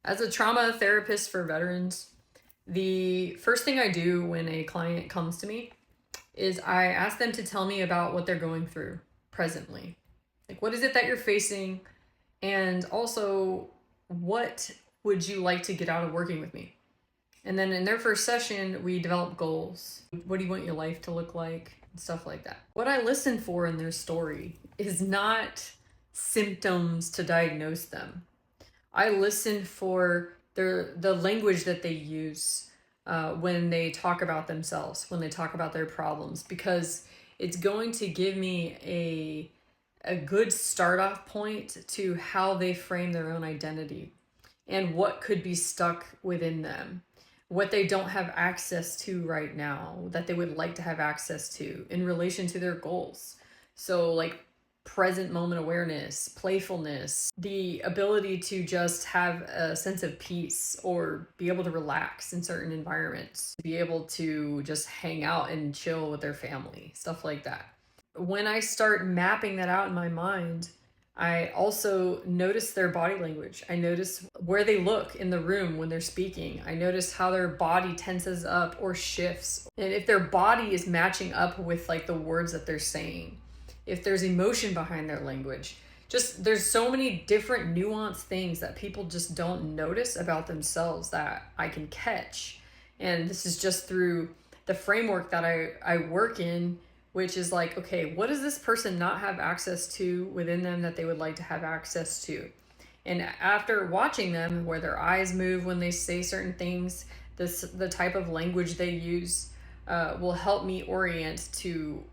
As a trauma therapist for veterans, the first thing I do when a client comes to me is I ask them to tell me about what they're going through presently. Like, what is it that you're facing? And also, what would you like to get out of working with me? And then in their first session, we develop goals. What do you want your life to look like? And stuff like that. What I listen for in their story is not symptoms to diagnose them. I listen for the language that they use when they talk about themselves, when they talk about their problems, because it's going to give me a good start off point to how they frame their own identity and what could be stuck within them, what they don't have access to right now that they would like to have access to in relation to their goals. So, like, present moment awareness, playfulness, the ability to just have a sense of peace or be able to relax in certain environments, be able to just hang out and chill with their family, stuff like that. When I start mapping that out in my mind, I also notice their body language. I notice where they look in the room when they're speaking. I notice how their body tenses up or shifts. And if their body is matching up with like the words that they're saying, if there's emotion behind their language. Just there's so many different nuanced things that people just don't notice about themselves that I can catch. And this is just through the framework that I work in, which is like, okay, what does this person not have access to within them that they would like to have access to? And after watching them, where their eyes move when they say certain things, the type of language they use, will help me orient to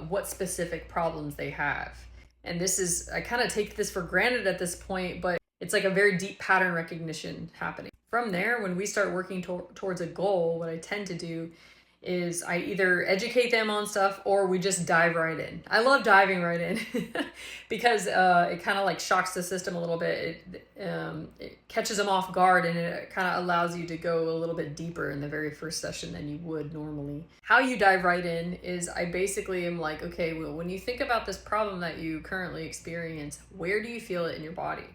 what specific problems they have. And this is, I kind of take this for granted at this point, but it's like a very deep pattern recognition happening. From there, when we start working towards a goal, what I tend to do is I either educate them on stuff or we just dive right in. I love diving right in because it kind of like shocks the system a little bit. It catches them off guard and it kind of allows you to go a little bit deeper in the very first session than you would normally. How you dive right in is I basically am like, okay, well, when you think about this problem that you currently experience, where do you feel it in your body?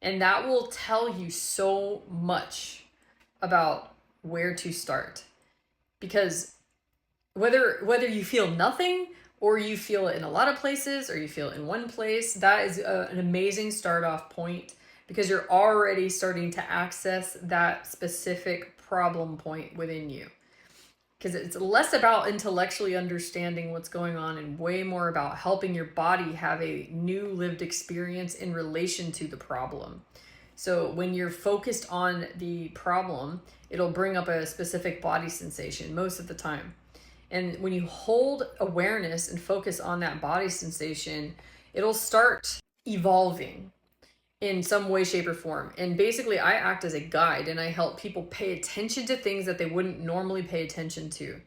And that will tell you so much about where to start. Because whether you feel nothing or you feel it in a lot of places or you feel it in one place, that is an amazing start off point because you're already starting to access that specific problem point within you. Because it's less about intellectually understanding what's going on and way more about helping your body have a new lived experience in relation to the problem. So when you're focused on the problem, it'll bring up a specific body sensation most of the time. And when you hold awareness and focus on that body sensation, it'll start evolving in some way, shape, or form. And basically, I act as a guide and I help people pay attention to things that they wouldn't normally pay attention to.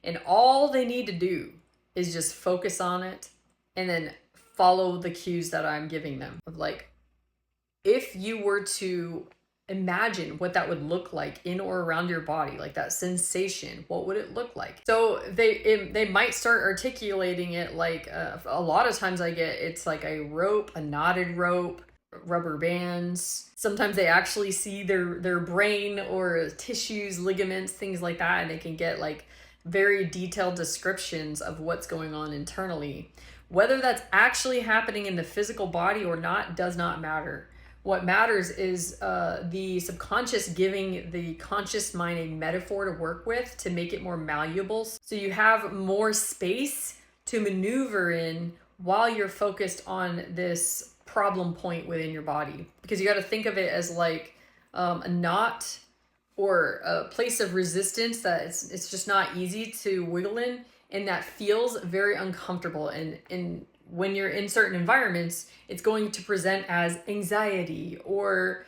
And all they need to do is just focus on it and then follow the cues that I'm giving them of like, if you were to imagine what that would look like in or around your body, like that sensation, what would it look like? So they might start articulating it like a lot of times I get it's like a rope, a knotted rope, rubber bands. Sometimes they actually see their brain or tissues, ligaments, things like that, and they can get like very detailed descriptions of what's going on internally. Whether that's actually happening in the physical body or not does not matter. What matters is the subconscious giving the conscious mind a metaphor to work with to make it more malleable. So you have more space to maneuver in while you're focused on this problem point within your body. Because you got to think of it as like a knot or a place of resistance that it's just not easy to wiggle in. And that feels very uncomfortable. And when you're in certain environments, it's going to present as anxiety or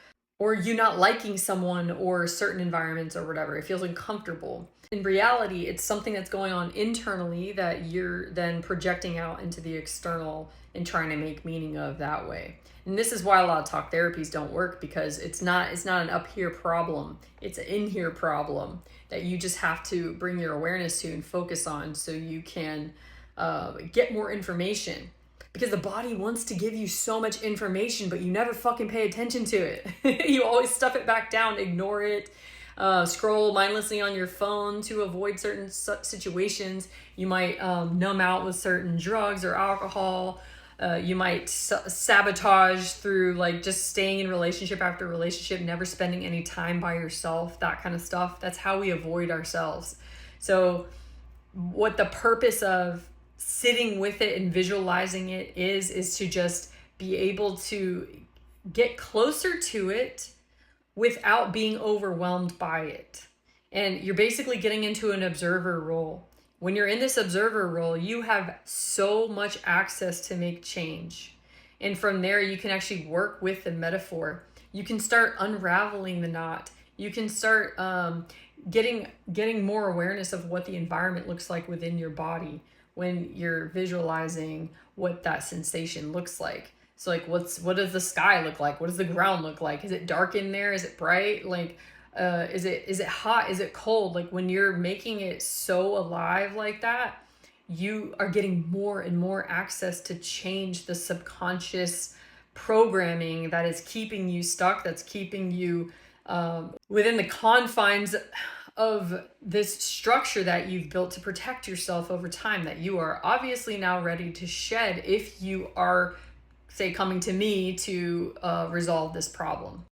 you not liking someone or certain environments or whatever. It feels uncomfortable. In reality, it's something that's going on internally that you're then projecting out into the external and trying to make meaning of that way. And this is why a lot of talk therapies don't work, because it's not an up here problem. It's an in here problem that you just have to bring your awareness to and focus on so you can get more information. because the body wants to give you so much information, but you never fucking pay attention to it. You always stuff it back down, ignore it, scroll mindlessly on your phone to avoid certain situations. You might numb out with certain drugs or alcohol. You might sabotage through like just staying in relationship after relationship, never spending any time by yourself, that kind of stuff. That's how we avoid ourselves. So what the purpose of sitting with it and visualizing it is to just be able to get closer to it without being overwhelmed by it. And you're basically getting into an observer role. When you're in this observer role, you have so much access to make change. And from there, you can actually work with the metaphor. You can start unraveling the knot. You can start getting more awareness of what the environment looks like within your body when you're visualizing what that sensation looks like. So like, what does the sky look like? What does the ground look like? Is it dark in there? Is it bright? Like, is it hot? Is it cold? Like when you're making it so alive like that, you are getting more and more access to change the subconscious programming that is keeping you stuck, that's keeping you within the confines of this structure that you've built to protect yourself over time, that you are obviously now ready to shed if you are, say, coming to me to resolve this problem.